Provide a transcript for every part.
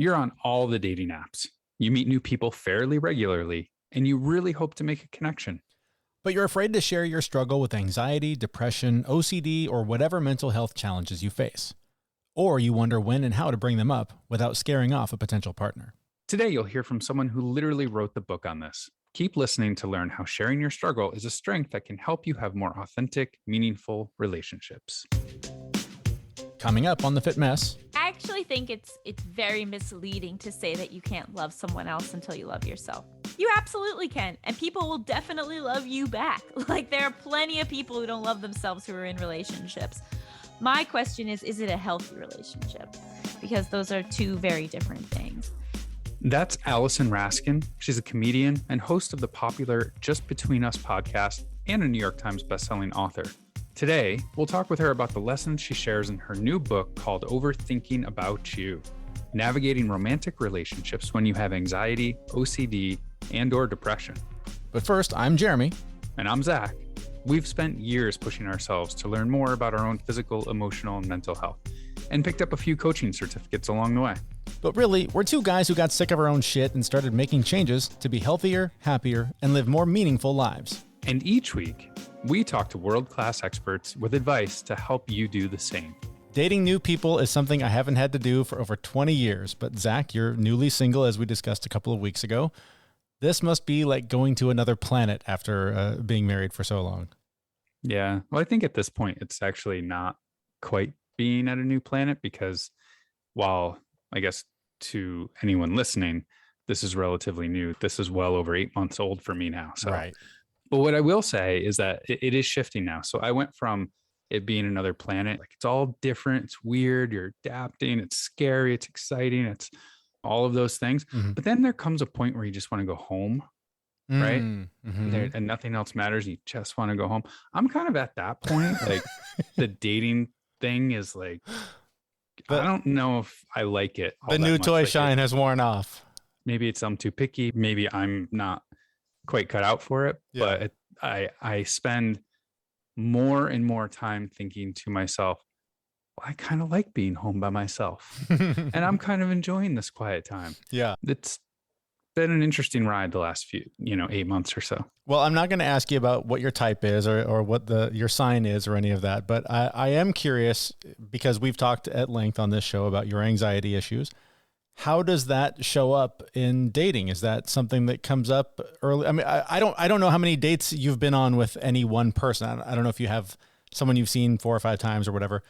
You're on all the dating apps. You meet new people fairly regularly, and you really hope to make a connection. But you're afraid to share your struggle with anxiety, depression, OCD, or whatever mental health challenges you face. Or you wonder when and how to bring them up without scaring off a potential partner. Today, you'll hear from someone who literally wrote the book on this. Keep listening to learn how sharing your struggle is a strength that can help you have more authentic, meaningful relationships. Coming up on The Fit Mess. I actually think it's very misleading to say that you can't love someone else until you love yourself. You absolutely can. And people will definitely love you back. Like, there are plenty of people who don't love themselves who are in relationships. My question is it a healthy relationship? Because those are two very different things. That's Allison Raskin. She's a comedian and host of the popular Just Between Us podcast and a New York Times bestselling author. Today, we'll talk with her about the lessons she shares in her new book called Overthinking About You, navigating romantic relationships when you have anxiety, OCD, and/or depression. But first, I'm Jeremy. And I'm Zach. We've spent years pushing ourselves to learn more about our own physical, emotional, and mental health, and picked up a few coaching certificates along the way. But really, we're two guys who got sick of our own shit and started making changes to be healthier, happier, and live more meaningful lives. And each week, we talk to world-class experts with advice to help you do the same. Dating new people is something I haven't had to do for over 20 years. But Zach, you're newly single, as we discussed a couple of weeks ago. This must be like going to another planet after being married for so long. Yeah. Well, I think at this point, it's actually not quite being at a new planet, because while I guess to anyone listening, this is relatively new. This is well over 8 months old for me now. So, right. But what I will say is that it is shifting now. So I went from it being another planet, like it's all different, it's weird, you're adapting, it's scary, it's exciting, it's all of those things. Mm-hmm. But then there comes a point where you just want to go home, right? Mm-hmm. And nothing else matters. You just want to go home. I'm kind of at that point. Like the dating thing is like, I don't know if I like it. The new toy shine has worn off. Maybe it's I'm too picky. Maybe I'm not quite cut out for it. Yeah. But I spend more and more time thinking to myself, well, I kind of like being home by myself. And I'm kind of enjoying this quiet time. Yeah. It's been an interesting ride the last few, 8 months or so. Well, I'm not going to ask you about what your type is or what your sign is or any of that, but I am curious, because we've talked at length on this show about your anxiety issues. How does that show up in dating? Is that something that comes up early? I mean, I don't know how many dates you've been on with any one person. I don't know if you have someone you've seen 4 or 5 times or whatever,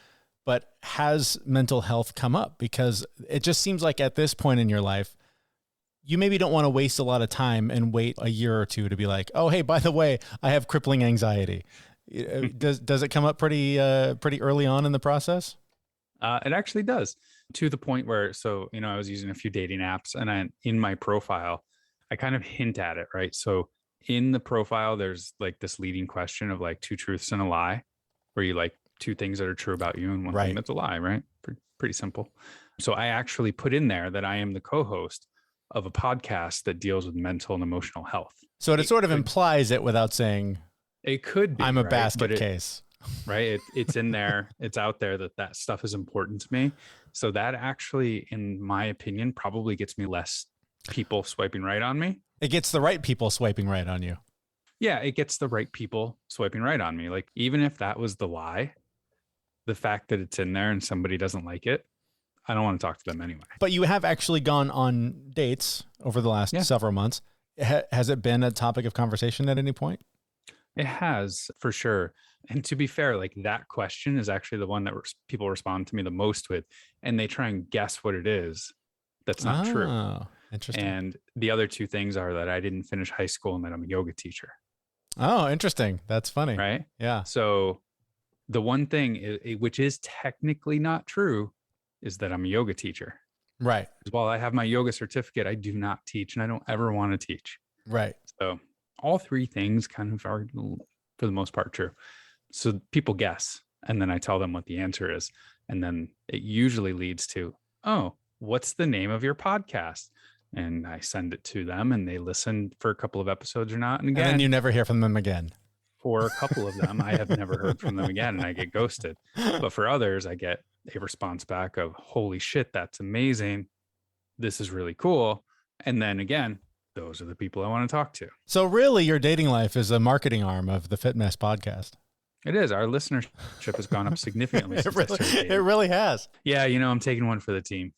but has mental health come up? Because it just seems like at this point in your life, you maybe don't want to waste a lot of time and wait a year or two to be like, oh, hey, by the way, I have crippling anxiety. Does it come up pretty early on in the process? It actually does, to the point where, I was using a few dating apps, and in my profile, I kind of hint at it, right? So in the profile, there's like this leading question of like 2 truths and a lie, where you like 2 things that are true about you and one thing that's a lie, right? Pretty simple. So I actually put in there that I am the co-host of a podcast that deals with mental and emotional health. So it sort of implies it without saying it could be. I'm a basket case. Right. It's in there. It's out there that stuff is important to me. So that actually, in my opinion, probably gets me less people swiping right on me. It gets the right people swiping right on you. Yeah, it gets the right people swiping right on me. Like, even if that was the lie, the fact that it's in there and somebody doesn't like it, I don't want to talk to them anyway. But you have actually gone on dates over the last several months. Has it been a topic of conversation at any point? It has, for sure. And to be fair, like that question is actually the one that people respond to me the most with, and they try and guess what it is. That's not true. Interesting. And the other 2 things are that I didn't finish high school and that I'm a yoga teacher. Oh, interesting. That's funny. Right? Yeah. So the one thing which is technically not true is that I'm a yoga teacher. Right. While I have my yoga certificate, I do not teach, and I don't ever want to teach. Right. So all 3 things kind of are, for the most part, true. So people guess, and then I tell them what the answer is. And then it usually leads to, oh, what's the name of your podcast? And I send it to them, and they listen for a couple of episodes or not. And again, and then you never hear from them again. For a couple of them, I have never heard from them again, and I get ghosted. But for others, I get a response back of, holy shit, that's amazing. this is really cool. And then again, those are the people I want to talk to. So really your dating life is a marketing arm of the Fit Mess podcast. It is. Our listenership has gone up significantly since I started dating. It really has. Yeah, I'm taking one for the team.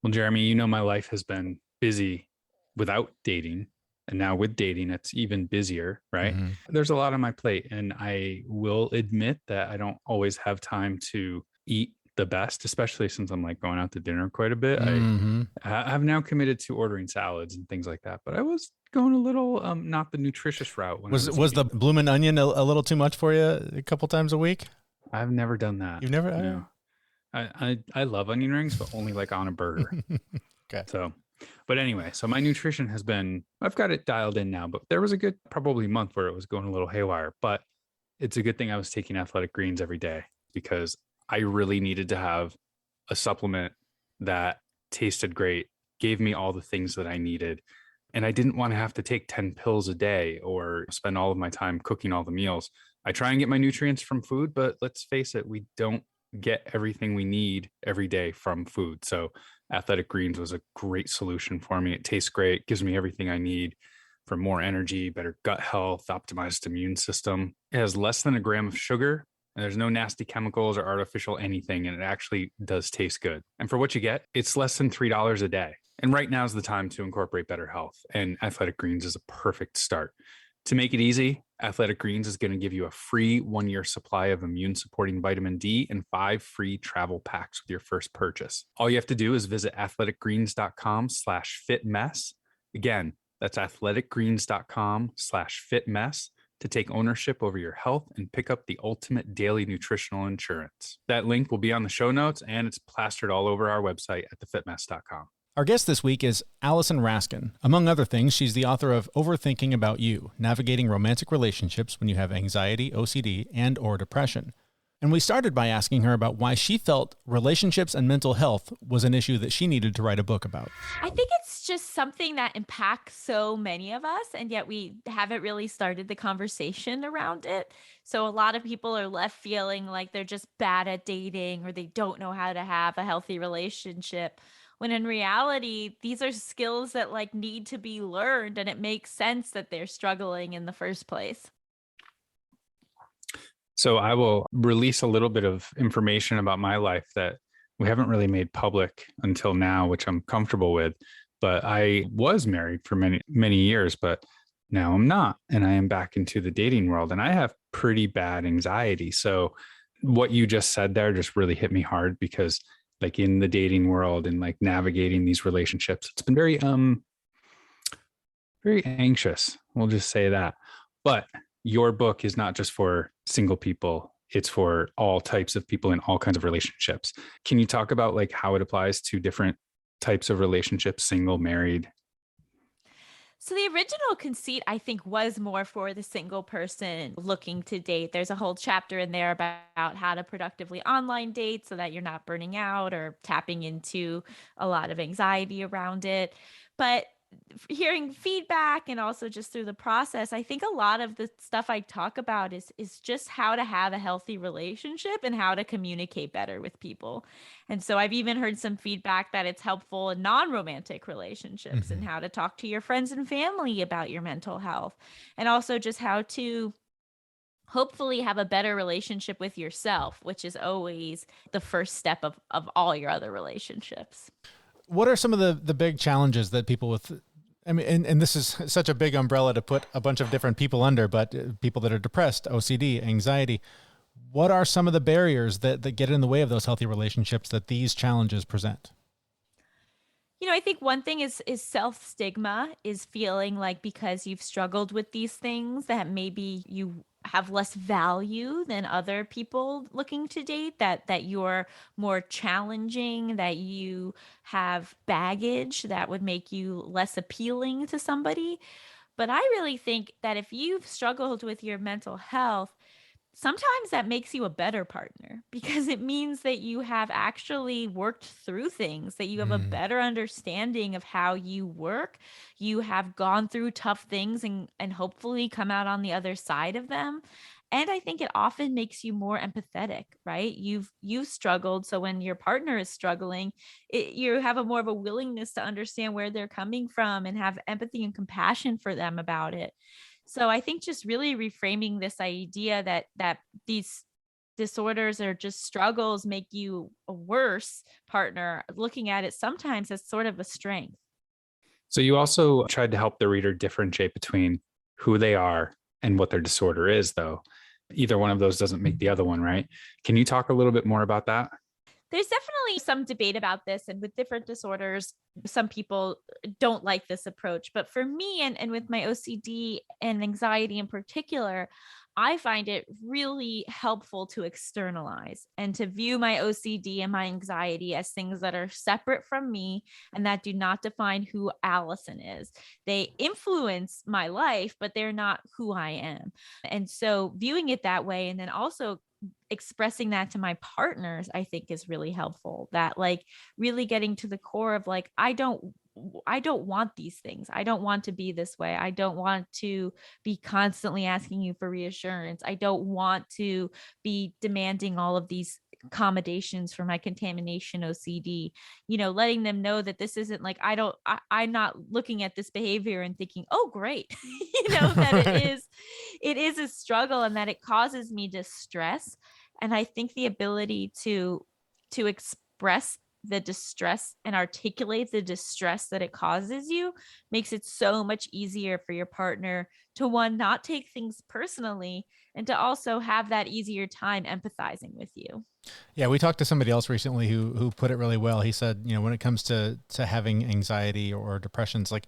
Well, Jeremy, my life has been busy without dating. And now with dating, it's even busier, right? Mm-hmm. There's a lot on my plate. And I will admit that I don't always have time to eat the best, especially since I'm like going out to dinner quite a bit. Mm-hmm. I've now committed to ordering salads and things like that. But I was going a little not the nutritious route. When Was the bloomin' onion a little too much for you a couple times a week? I've never done that. You've never? No. I love onion rings, but only like on a burger. Okay. So, but anyway, so my nutrition has been, I've got it dialed in now, but there was a good probably month where it was going a little haywire, but it's a good thing I was taking Athletic Greens every day because I really needed to have a supplement that tasted great, gave me all the things that I needed. And I didn't want to have to take 10 pills a day or spend all of my time cooking all the meals. I try and get my nutrients from food, but let's face it, we don't get everything we need every day from food. So Athletic Greens was a great solution for me. It tastes great, gives me everything I need for more energy, better gut health, optimized immune system. It has less than a gram of sugar, and there's no nasty chemicals or artificial anything, and it actually does taste good. And for what you get, it's less than $3 a day. And right now is the time to incorporate better health, and Athletic Greens is a perfect start. To make it easy, Athletic Greens is going to give you a free 1-year supply of immune-supporting vitamin D and 5 free travel packs with your first purchase. All you have to do is visit athleticgreens.com/fitmess. Again, that's athleticgreens.com/fitmess to take ownership over your health and pick up the ultimate daily nutritional insurance. That link will be on the show notes, and it's plastered all over our website at thefitmess.com. Our guest this week is Allison Raskin. Among other things, she's the author of Overthinking About You, Navigating Romantic Relationships When You Have Anxiety, OCD, and or Depression. And we started by asking her about why she felt relationships and mental health was an issue that she needed to write a book about. I think it's just something that impacts so many of us, and yet we haven't really started the conversation around it. So a lot of people are left feeling like they're just bad at dating or they don't know how to have a healthy relationship. When in reality, these are skills that like need to be learned, and it makes sense that they're struggling in the first place. So I will release a little bit of information about my life that we haven't really made public until now, which I'm comfortable with. But I was married for many, many years, but now I'm not. And I am back into the dating world, and I have pretty bad anxiety. So what you just said there just really hit me hard because like in the dating world and like navigating these relationships, it's been very anxious. We'll just say that. But your book is not just for single people. It's for all types of people in all kinds of relationships. Can you talk about like how it applies to different types of relationships, single, married? So the original conceit, I think, was more for the single person looking to date. There's a whole chapter in there about how to productively online date so that you're not burning out or tapping into a lot of anxiety around it. But hearing feedback and also just through the process, I think a lot of the stuff I talk about is just how to have a healthy relationship and how to communicate better with people. And so I've even heard some feedback that it's helpful in non-romantic relationships and how to talk to your friends and family about your mental health, and also just how to hopefully have a better relationship with yourself, which is always the first step of all your other relationships. What are some of the big challenges that people with, I mean, and this is such a big umbrella to put a bunch of different people under, but people that are depressed, OCD, anxiety, what are some of the barriers that get in the way of those healthy relationships that these challenges present? I think one thing is self-stigma, is feeling like because you've struggled with these things that maybe you have less value than other people looking to date, that you're more challenging, that you have baggage that would make you less appealing to somebody. But I really think that if you've struggled with your mental health, sometimes that makes you a better partner because it means that you have actually worked through things, that you have a better understanding of how you work. You have gone through tough things and hopefully come out on the other side of them. And I think it often makes you more empathetic, right? You've struggled. So when your partner is struggling, you have a more of a willingness to understand where they're coming from and have empathy and compassion for them about it. So I think just really reframing this idea that these disorders or just struggles make you a worse partner, looking at it sometimes as sort of a strength. So you also tried to help the reader differentiate between who they are and what their disorder is, though. Either one of those doesn't make the other one, right? Can you talk a little bit more about that? There's definitely some debate about this, and with different disorders, some people don't like this approach. But for me, and with my OCD and anxiety in particular, I find it really helpful to externalize and to view my OCD and my anxiety as things that are separate from me and that do not define who Allison is. They influence my life, but they're not who I am. And so viewing it that way, and then also expressing that to my partners, I think is really helpful. That like really getting to the core of like, I don't want these things. I don't want to be this way. I don't want to be constantly asking you for reassurance. I don't want to be demanding all of these accommodations for my contamination OCD, letting them know that this isn't like, I'm not looking at this behavior and thinking, oh, great, that it is a struggle and that it causes me distress. And I think the ability to express the distress and articulate the distress that it causes you makes it so much easier for your partner to, one, not take things personally, and to also have that easier time empathizing with you. Yeah, we talked to somebody else recently who put it really well. He said, when it comes to having anxiety or depressions, like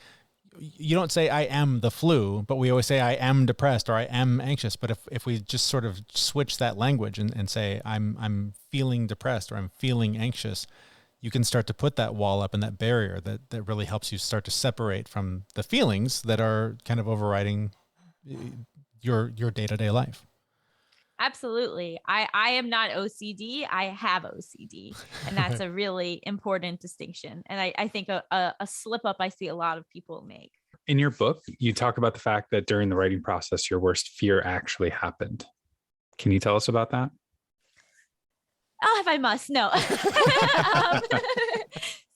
you don't say I am the flu, but we always say I am depressed or I am anxious. But if we just sort of switch that language and say I'm feeling depressed or I'm feeling anxious, you can start to put that wall up and that barrier that really helps you start to separate from the feelings that are kind of overriding your day-to-day life. Absolutely. I am not OCD. I have OCD. And that's a really important distinction. And I think a slip up I see a lot of people make. In your book, you talk about the fact that during the writing process, your worst fear actually happened. Can you tell us about that? Oh, if I must, no.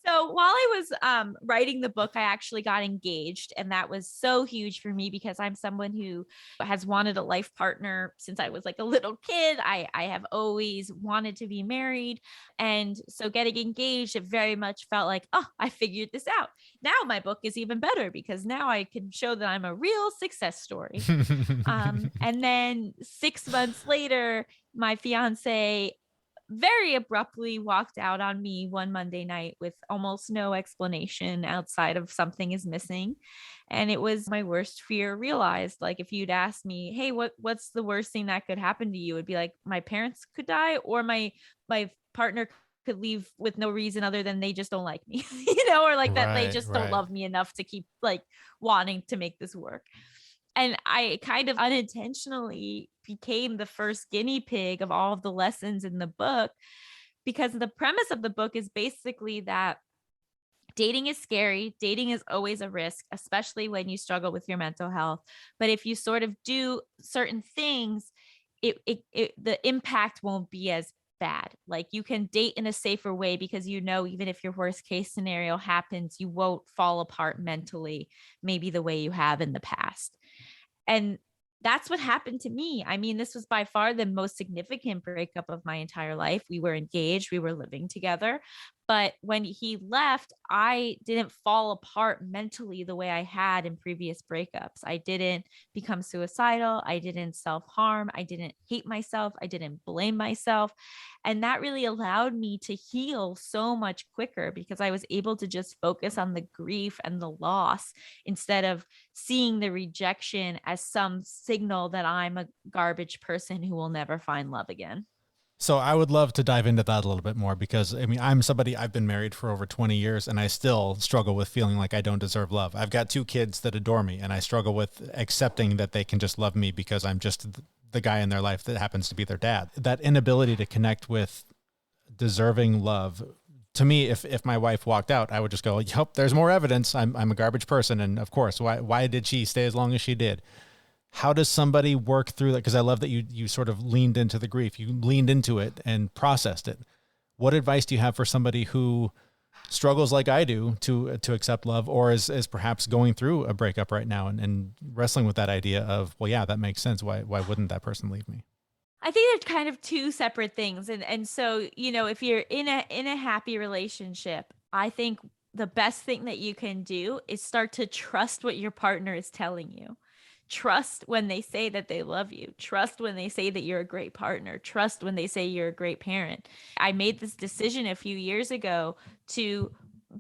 So while I was writing the book, I actually got engaged. And that was so huge for me because I'm someone who has wanted a life partner since I was like a little kid. I have always wanted to be married. And so getting engaged, it very much felt like, oh, I figured this out. Now my book is even better because now I can show that I'm a real success story. And then 6 months later, my fiance very abruptly walked out on me one Monday night with almost no explanation outside of something is missing. And it was my worst fear realized. Like if you'd asked me, hey, what's the worst thing that could happen to you? It'd be like my parents could die or my partner could leave with no reason other than they just don't like me, or like that they just don't love me enough to keep like wanting to make this work. And I kind of unintentionally became the first guinea pig of all of the lessons in the book, because the premise of the book is basically that dating is scary. Dating is always a risk, especially when you struggle with your mental health. But if you sort of do certain things, the impact won't be as bad. Like you can date in a safer way because even if your worst case scenario happens, you won't fall apart mentally, maybe the way you have in the past. And that's what happened to me. I mean, this was by far the most significant breakup of my entire life. We were engaged, we were living together. But when he left, I didn't fall apart mentally the way I had in previous breakups. I didn't become suicidal. I didn't self-harm. I didn't hate myself. I didn't blame myself. And that really allowed me to heal so much quicker because I was able to just focus on the grief and the loss instead of seeing the rejection as some signal that I'm a garbage person who will never find love again. So I would love to dive into that a little bit more because I've been married for over 20 years and I still struggle with feeling like I don't deserve love. I've got 2 kids that adore me and I struggle with accepting that they can just love me because I'm just the guy in their life that happens to be their dad. That inability to connect with deserving love. To me, if my wife walked out, I would just go, yep, there's more evidence. I'm a garbage person. And of course, why did she stay as long as she did? how does somebody work through that? Because I love that you sort of leaned into the grief. You leaned into it and processed it. What advice do you have for somebody who struggles like I do to accept love, or is perhaps going through a breakup right now and wrestling with that idea of, well, yeah, that makes sense. Why wouldn't that person leave me? I think they're kind of two separate things. And so, if you're in a happy relationship, I think the best thing that you can do is start to trust what your partner is telling you. Trust when they say that they love you. Trust when they say that you're a great partner. Trust when they say you're a great parent. I made this decision a few years ago to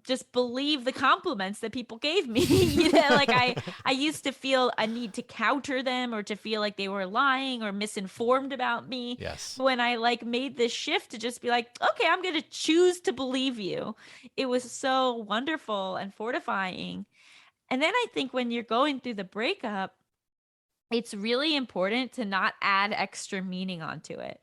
just believe the compliments that people gave me. Like I used to feel a need to counter them or to feel like they were lying or misinformed about me. Yes. When I made this shift to just be like, okay, I'm going to choose to believe you. It was so wonderful and fortifying. And then I think when you're going through the breakup, it's really important to not add extra meaning onto it.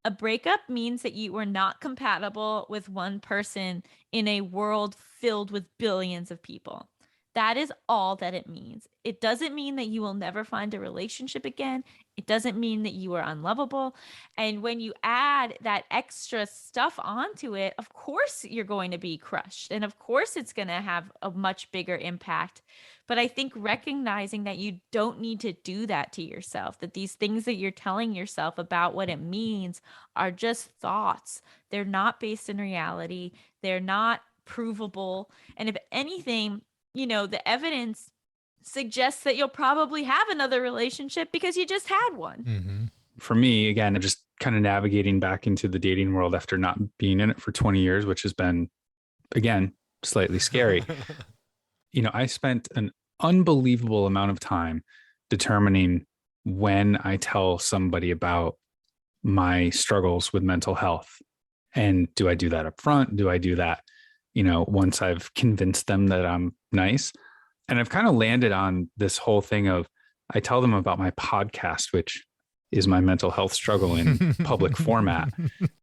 A breakup means that you are not compatible with one person in a world filled with billions of people. That is all that it means. It doesn't mean that you will never find a relationship again. It doesn't mean that you are unlovable. And when you add that extra stuff onto it, of course you're going to be crushed. And of course it's going to have a much bigger impact. But I think recognizing that you don't need to do that to yourself, that these things that you're telling yourself about what it means are just thoughts. They're not based in reality. They're not provable. And if anything, the evidence suggests that you'll probably have another relationship because you just had one. Mm-hmm. For me, again, just kind of navigating back into the dating world after not being in it for 20 years, which has been, again, slightly scary. I spent an unbelievable amount of time determining when I tell somebody about my struggles with mental health. And do I do that up front? Do I do that, once I've convinced them that I'm nice? And I've kind of landed on this whole thing of I tell them about my podcast, which is my mental health struggle in public format.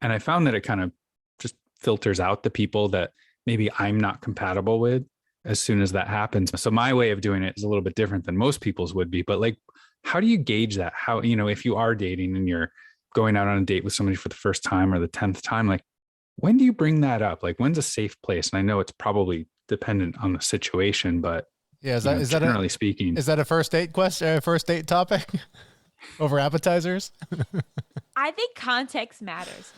And I found that it kind of just filters out the people that maybe I'm not compatible with as soon as that happens. So my way of doing it is a little bit different than most people's would be. But how do you gauge that? How, if you are dating and you're going out on a date with somebody for the first time or the 10th time, when do you bring that up? When's a safe place? And I know it's probably dependent on the situation, but yeah, generally speaking, is that a first date question, a first date topic over appetizers? I think context matters.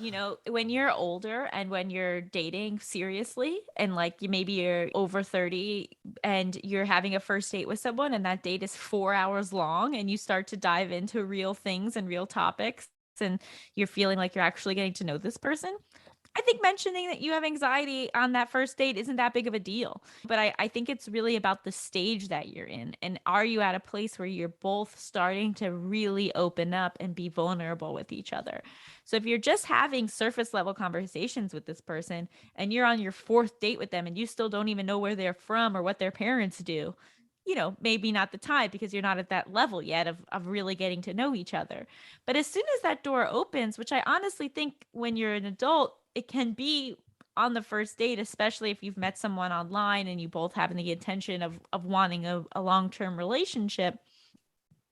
When you're older and when you're dating seriously and maybe you're over 30 and you're having a first date with someone and that date is 4 hours long and you start to dive into real things and real topics and you're feeling like you're actually getting to know this person, I think mentioning that you have anxiety on that first date isn't that big of a deal. But I think it's really about the stage that you're in. And are you at a place where you're both starting to really open up and be vulnerable with each other? So if you're just having surface level conversations with this person and you're on your fourth date with them and you still don't even know where they're from or what their parents do, maybe not the time because you're not at that level yet of really getting to know each other. But as soon as that door opens, which I honestly think when you're an adult, it can be on the first date, especially if you've met someone online and you both have the intention of wanting a long-term relationship,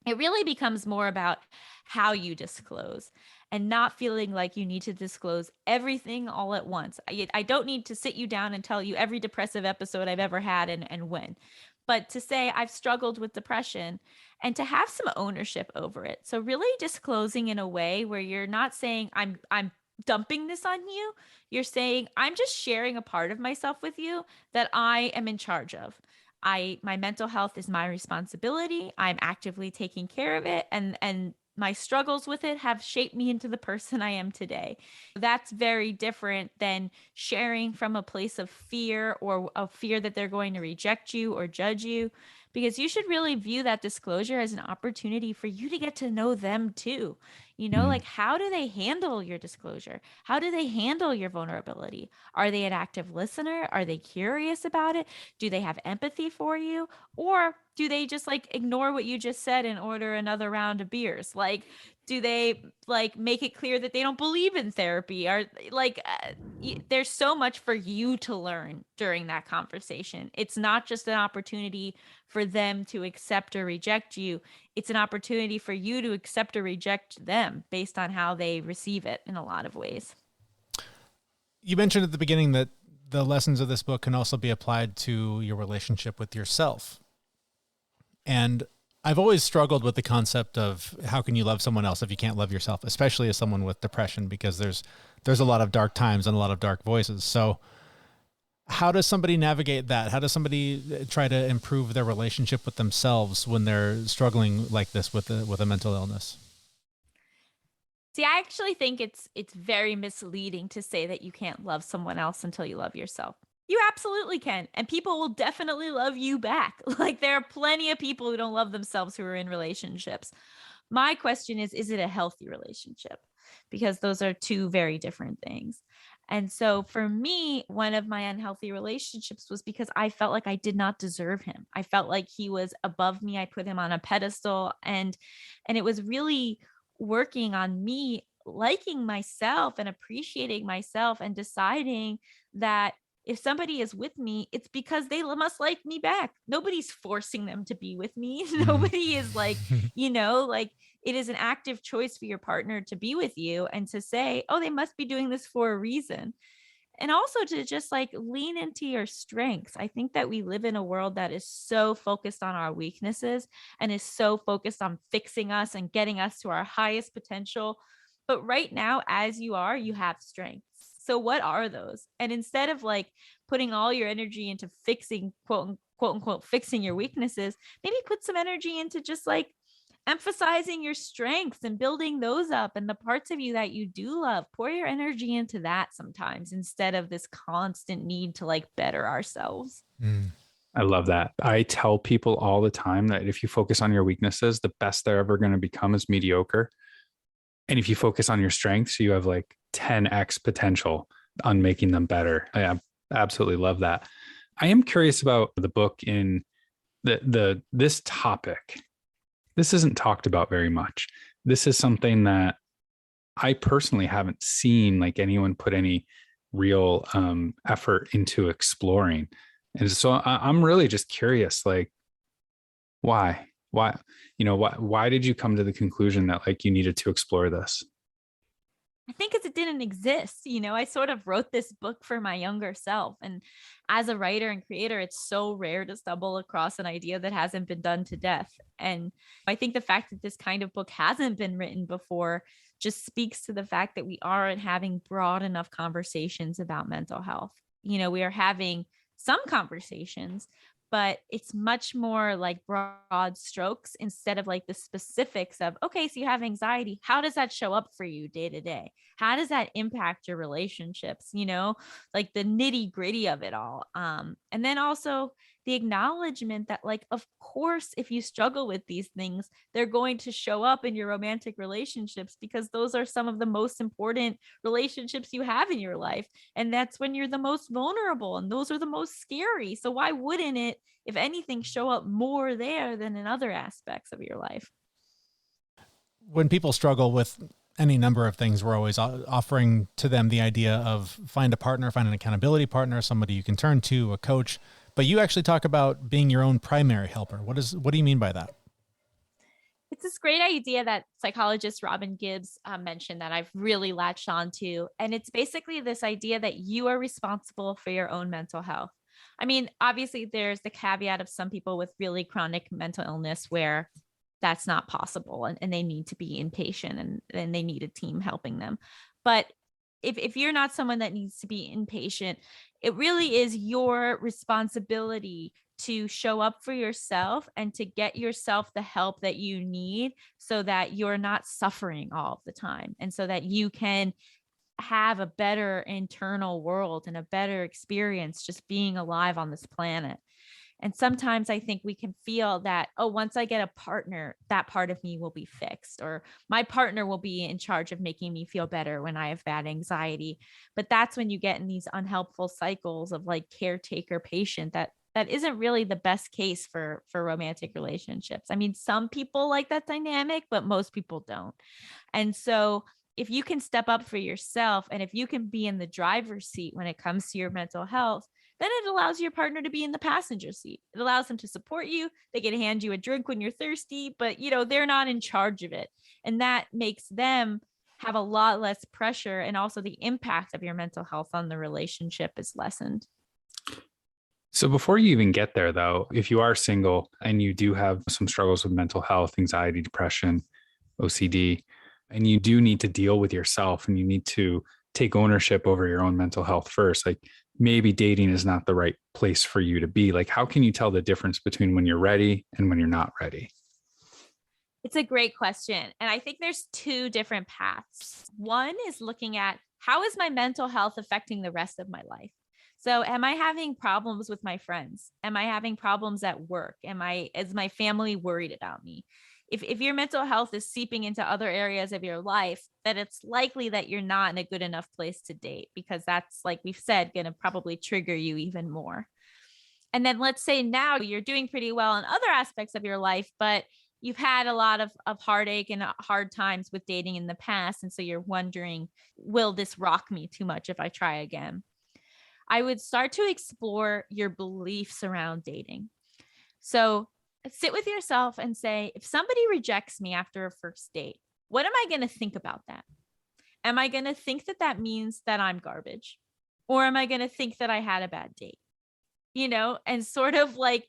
it really becomes more about how you disclose and not feeling like you need to disclose everything all at once. I don't need to sit you down and tell you every depressive episode I've ever had and when. But to say I've struggled with depression and to have some ownership over it. So really disclosing in a way where you're not saying I'm dumping this on you. You're saying I'm just sharing a part of myself with you that I am in charge of. My mental health is my responsibility. I'm actively taking care of it and my struggles with it have shaped me into the person I am today. That's very different than sharing from a place of fear or a fear that they're going to reject you or judge you, because you should really view that disclosure as an opportunity for you to get to know them too. How do they handle your disclosure? How do they handle your vulnerability? Are they an active listener? Are they curious about it? Do they have empathy for you? Or do they just ignore what you just said and order another round of beers? Do they like make it clear that they don't believe in therapy? Or like there's so much for you to learn during that conversation. It's not just an opportunity for them to accept or reject you. It's an opportunity for you to accept or reject them based on how they receive it in a lot of ways. You mentioned at the beginning that the lessons of this book can also be applied to your relationship with yourself. And I've always struggled with the concept of how can you love someone else if you can't love yourself, especially as someone with depression, because there's a lot of dark times and a lot of dark voices. So how does somebody navigate that? How does somebody try to improve their relationship with themselves when they're struggling like this with a mental illness? See, I actually think it's very misleading to say that you can't love someone else until you love yourself. You absolutely can, and people will definitely love you back. Like there are plenty of people who don't love themselves who are in relationships. My question is it a healthy relationship? Because those are two very different things. And so for me, one of my unhealthy relationships was because I felt like I did not deserve him. I felt like he was above me. I put him on a pedestal, and it was really working on me liking myself and appreciating myself and deciding that if somebody is with me, it's because they must like me back. Nobody's forcing them to be with me. Mm. Nobody is like, like it is an active choice for your partner to be with you and to say, oh, they must be doing this for a reason. And also to just like lean into your strengths. I think that we live in a world that is so focused on our weaknesses and is so focused on fixing us and getting us to our highest potential. But right now, as you are, you have strengths. So what are those? And instead of like putting all your energy into fixing, quote unquote, fixing your weaknesses, maybe put some energy into just like emphasizing your strengths and building those up, and the parts of you that you do love. Pour your energy into that sometimes instead of this constant need to like better ourselves. Mm. I love that. I tell people all the time that if you focus on your weaknesses, the best they're ever going to become is mediocre. And if you focus on your strengths, you have like 10x potential on making them better. I absolutely love that. I am curious about the book in this topic. This isn't talked about very much. This is something that I personally haven't seen like anyone put any real effort into exploring. And so I'm really just curious, like, why, why did you come to the conclusion that like you needed to explore this? I think because it didn't exist. I sort of wrote this book for my younger self. And as a writer and creator, it's so rare to stumble across an idea that hasn't been done to death. And I think the fact that this kind of book hasn't been written before just speaks to the fact that we aren't having broad enough conversations about mental health. We are having some conversations, but it's much more like broad strokes instead of like the specifics of, okay, so you have anxiety. How does that show up for you day to day? How does that impact your relationships? Like the nitty gritty of it all. And then also the acknowledgement that, like, of course, if you struggle with these things, they're going to show up in your romantic relationships because those are some of the most important relationships you have in your life. And that's when you're the most vulnerable and those are the most scary. So why wouldn't it, if anything, show up more there than in other aspects of your life? When people struggle with any number of things, we're always offering to them the idea of find a partner, find an accountability partner, somebody you can turn to, a coach. But you actually talk about being your own primary helper. What do you mean by that? It's this great idea that psychologist Robin Gibbs mentioned that I've really latched on to. And it's basically this idea that you are responsible for your own mental health. I mean, obviously, there's the caveat of some people with really chronic mental illness where that's not possible and they need to be inpatient and they need a team helping them. But if you're not someone that needs to be inpatient, it really is your responsibility to show up for yourself and to get yourself the help that you need so that you're not suffering all the time and so that you can have a better internal world and a better experience just being alive on this planet. And sometimes I think we can feel that, oh, once I get a partner, that part of me will be fixed, or my partner will be in charge of making me feel better when I have bad anxiety. But that's when you get in these unhelpful cycles of like caretaker patient that that isn't really the best case for romantic relationships. I mean, some people like that dynamic, but most people don't. And so if you can step up for yourself and if you can be in the driver's seat when it comes to your mental health, then it allows your partner to be in the passenger seat. It allows them to support you. They can hand you a drink when you're thirsty, but they're not in charge of it. And that makes them have a lot less pressure, and also the impact of your mental health on the relationship is lessened. So before you even get there, though, if you are single and you do have some struggles with mental health, anxiety, depression, OCD, and you do need to deal with yourself and you need to take ownership over your own mental health first, like maybe dating is not the right place for you to be. Like, how can you tell the difference between when you're ready and when you're not ready? It's a great question. And I think there's two different paths. One is looking at, how is my mental health affecting the rest of my life? So am I having problems with my friends? Am I having problems at work? Is my family worried about me? If your mental health is seeping into other areas of your life, then it's likely that you're not in a good enough place to date, because that's, like we've said, going to probably trigger you even more. And then let's say now you're doing pretty well in other aspects of your life, but you've had a lot of heartache and hard times with dating in the past. And so you're wondering, will this rock me too much if I try again? I would start to explore your beliefs around dating. So sit with yourself and say, if somebody rejects me after a first date, what am I going to think about that? Am I going to think that that means that I'm garbage? Or am I going to think that I had a bad date? And sort of like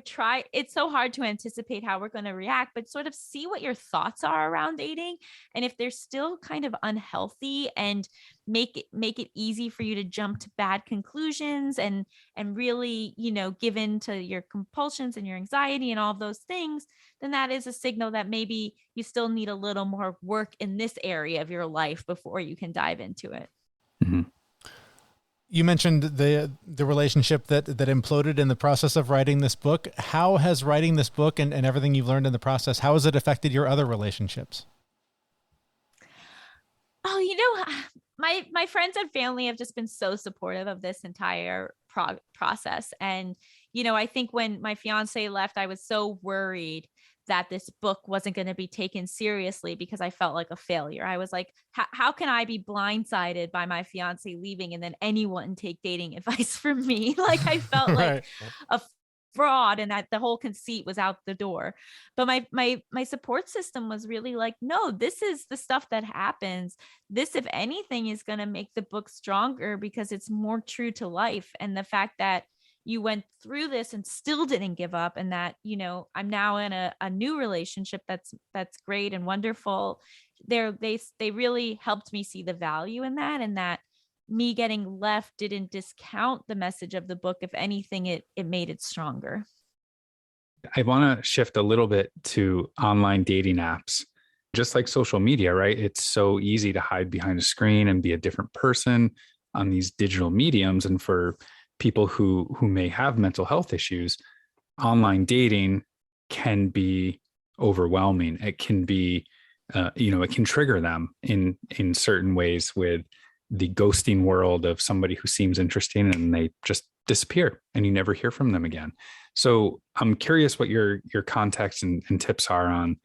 try. It's so hard to anticipate how we're going to react, but sort of see what your thoughts are around dating. And if they're still kind of unhealthy, and make it easy for you to jump to bad conclusions and really, give in to your compulsions and your anxiety and all of those things, then that is a signal that maybe you still need a little more work in this area of your life before you can dive into it. Mm-hmm. You mentioned the relationship that imploded in the process of writing this book. How has writing this book and everything you've learned in the process, how has it affected your other relationships? Oh, my friends and family have just been so supportive of this entire process. And, I think when my fiance left, I was so worried that this book wasn't going to be taken seriously, because I felt like a failure. I was like, how can I be blindsided by my fiance leaving and then anyone take dating advice from me? Like, I felt like Right. a fraud, and that the whole conceit was out the door. But my support system was really like, no, this is the stuff that happens. This, if anything, is going to make the book stronger, because it's more true to life. And the fact that you went through this and still didn't give up, and that, I'm now in a new relationship that's great and wonderful. They really helped me see the value in that, and that me getting left didn't discount the message of the book. If anything, it made it stronger. I want to shift a little bit to online dating apps. Just like social media, right? It's so easy to hide behind a screen and be a different person on these digital mediums. And for people who may have mental health issues, online dating can be overwhelming. It can be, it can trigger them in certain ways, with the ghosting world of somebody who seems interesting and they just disappear and you never hear from them again. So I'm curious what your context and tips are on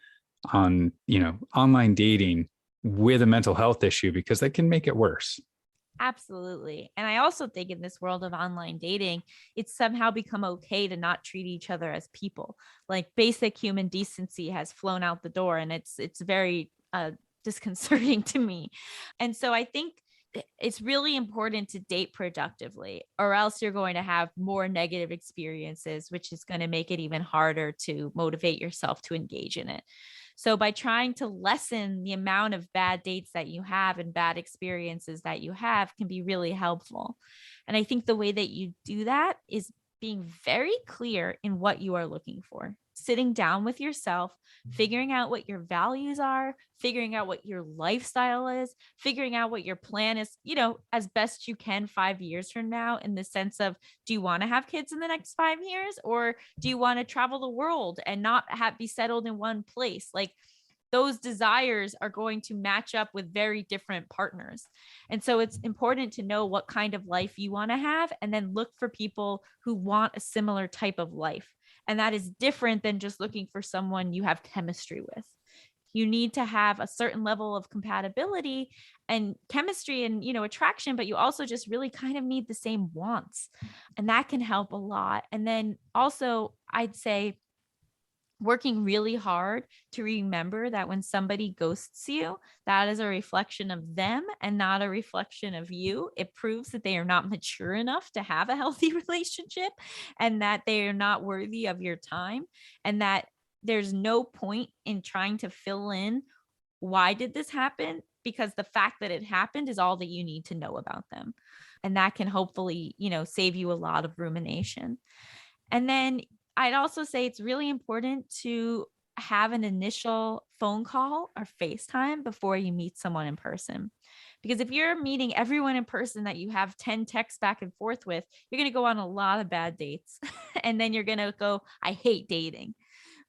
online dating with a mental health issue, because that can make it worse. Absolutely. And I also think in this world of online dating, it's somehow become okay to not treat each other as people. Like, basic human decency has flown out the door, and it's very disconcerting to me. And so I think it's really important to date productively, or else you're going to have more negative experiences, which is going to make it even harder to motivate yourself to engage in it. So by trying to lessen the amount of bad dates that you have and bad experiences that you have can be really helpful. And I think the way that you do that is being very clear in what you are looking for, sitting down with yourself, figuring out what your values are, figuring out what your lifestyle is, figuring out what your plan is, as best you can 5 years from now, in the sense of, do you want to have kids in the next 5 years, or do you want to travel the world and not be settled in one place? Like, those desires are going to match up with very different partners. And so it's important to know what kind of life you want to have, and then look for people who want a similar type of life. And that is different than just looking for someone you have chemistry with. You need to have a certain level of compatibility and chemistry and, attraction, but you also just really kind of need the same wants. And that can help a lot. And then also, I'd say working really hard to remember that when somebody ghosts you, that is a reflection of them and not a reflection of you. It proves that they are not mature enough to have a healthy relationship, and that they are not worthy of your time, and that there's no point in trying to fill in why did this happen, because the fact that it happened is all that you need to know about them. And that can hopefully, save you a lot of rumination. And then I'd also say it's really important to have an initial phone call or FaceTime before you meet someone in person. Because if you're meeting everyone in person that you have 10 texts back and forth with, you're going to go on a lot of bad dates. And then you're going to go, I hate dating.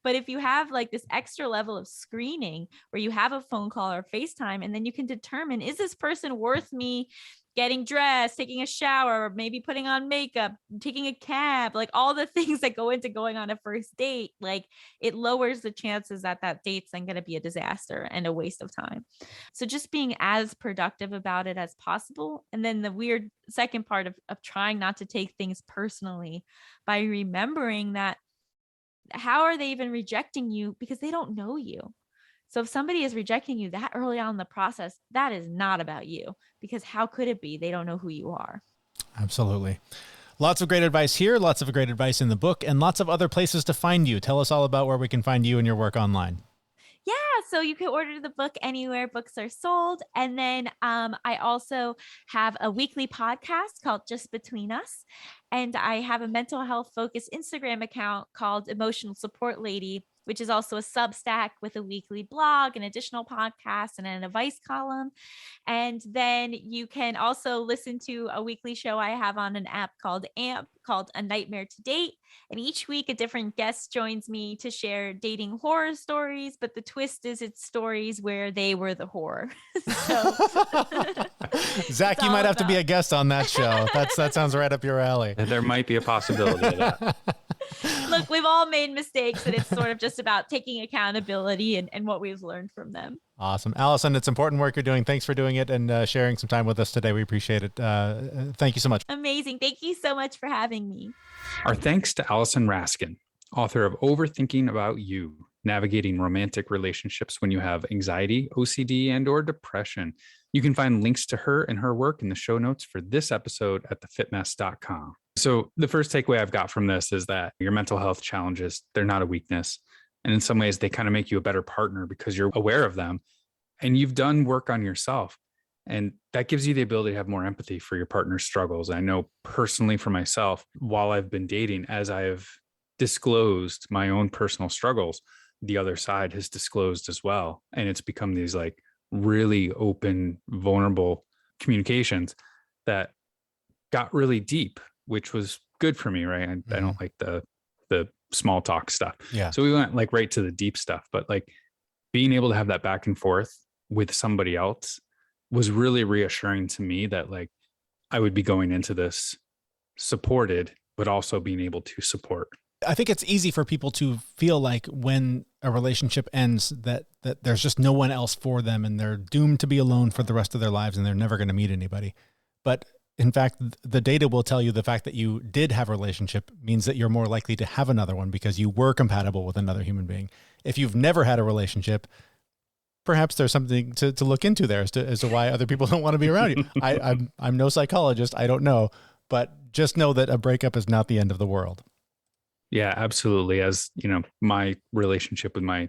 But if you have like this extra level of screening where you have a phone call or FaceTime, and then you can determine, is this person worth me getting dressed, taking a shower, maybe putting on makeup, taking a cab, like all the things that go into going on a first date, like it lowers the chances that that date's then going to be a disaster and a waste of time. So just being as productive about it as possible. And then the weird second part of trying not to take things personally by remembering that how are they even rejecting you? Because they don't know you. So if somebody is rejecting you that early on in the process, that is not about you, because how could it be? They don't know who you are. Absolutely. Lots of great advice here, lots of great advice in the book, and lots of other places to find you. Tell us all about where we can find you and your work online. Yeah, so you can order the book anywhere books are sold. And then I also have a weekly podcast called Just Between Us. And I have a mental health focused Instagram account called Emotional Support Lady, which is also a Substack with a weekly blog, an additional podcast, and an advice column. And then you can also listen to a weekly show I have on an app called AMP, called A Nightmare to Date. And each week a different guest joins me to share dating horror stories, but the twist is it's stories where they were the horror. So Zach, you might have to be a guest on that show. That sounds right up your alley. There might be a possibility of that. Look, we've all made mistakes, and it's sort of just about taking accountability and what we've learned from them. Awesome. Allison, it's important work you're doing. Thanks for doing it and sharing some time with us today. We appreciate it. Thank you so much. Amazing. Thank you so much for having me. Our thanks to Allison Raskin, author of Overthinking About You, Navigating Romantic Relationships When You Have Anxiety, OCD, and or Depression. You can find links to her and her work in the show notes for this episode at thefitmess.com. So the first takeaway I've got from this is that your mental health challenges, they're not a weakness. And in some ways, they kind of make you a better partner because you're aware of them and you've done work on yourself. And that gives you the ability to have more empathy for your partner's struggles. I know personally for myself, while I've been dating, as I have disclosed my own personal struggles, the other side has disclosed as well. And it's become these like really open, vulnerable communications that got really deep, which was good for me, right? I don't like the small talk stuff. Yeah. So we went like right to the deep stuff, but like being able to have that back and forth with somebody else was really reassuring to me that like I would be going into this supported, but also being able to support. I think it's easy for people to feel like when a relationship ends that there's just no one else for them and they're doomed to be alone for the rest of their lives and they're never going to meet anybody. But in fact, the data will tell you the fact that you did have a relationship means that you're more likely to have another one because you were compatible with another human being. If you've never had a relationship, perhaps there's something to look into there as to why other people don't want to be around you. I'm no psychologist. I don't know, but just know that a breakup is not the end of the world. Yeah, absolutely. As you know, my relationship with my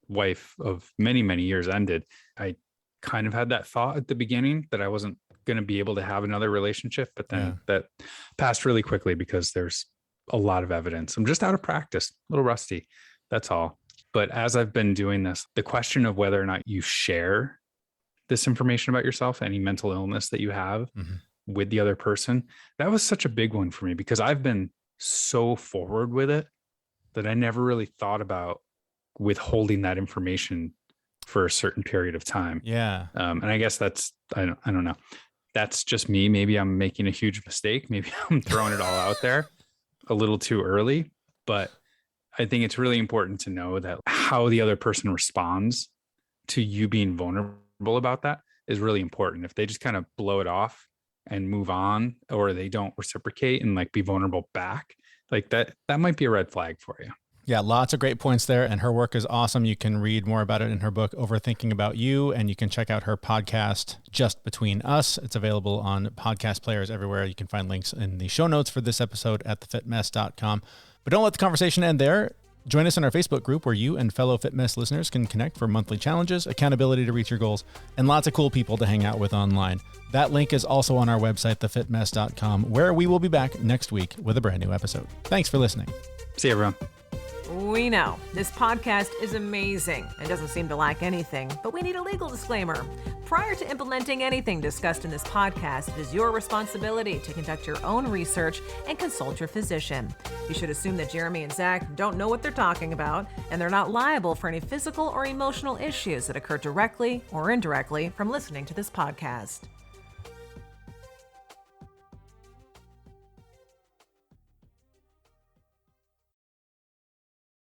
wife of many, many years ended. I kind of had that thought at the beginning that I wasn't going to be able to have another relationship, but then that passed really quickly because there's a lot of evidence. I'm just out of practice, a little rusty. That's all. But as I've been doing this, the question of whether or not you share this information about yourself, any mental illness that you have with the other person, that was such a big one for me because I've been so forward with it that I never really thought about withholding that information for a certain period of time. Yeah. And I guess that's, I don't know. That's just me. Maybe I'm making a huge mistake. Maybe I'm throwing it all out there a little too early, but I think it's really important to know that how the other person responds to you being vulnerable about that is really important. If they just kind of blow it off and move on, or they don't reciprocate and like be vulnerable back, like that might be a red flag for you. Yeah, lots of great points there. And her work is awesome. You can read more about it in her book, Overthinking About You. And you can check out her podcast, Just Between Us. It's available on podcast players everywhere. You can find links in the show notes for this episode at thefitmess.com. But don't let the conversation end there. Join us in our Facebook group where you and fellow Fit Mess listeners can connect for monthly challenges, accountability to reach your goals, and lots of cool people to hang out with online. That link is also on our website, thefitmess.com, where we will be back next week with a brand new episode. Thanks for listening. See you, everyone. We know this podcast is amazing and doesn't seem to lack anything, but we need a legal disclaimer. Prior to implementing anything discussed in this podcast, it is your responsibility to conduct your own research and consult your physician. You should assume that Jeremy and Zach don't know what they're talking about, and they're not liable for any physical or emotional issues that occur directly or indirectly from listening to this podcast.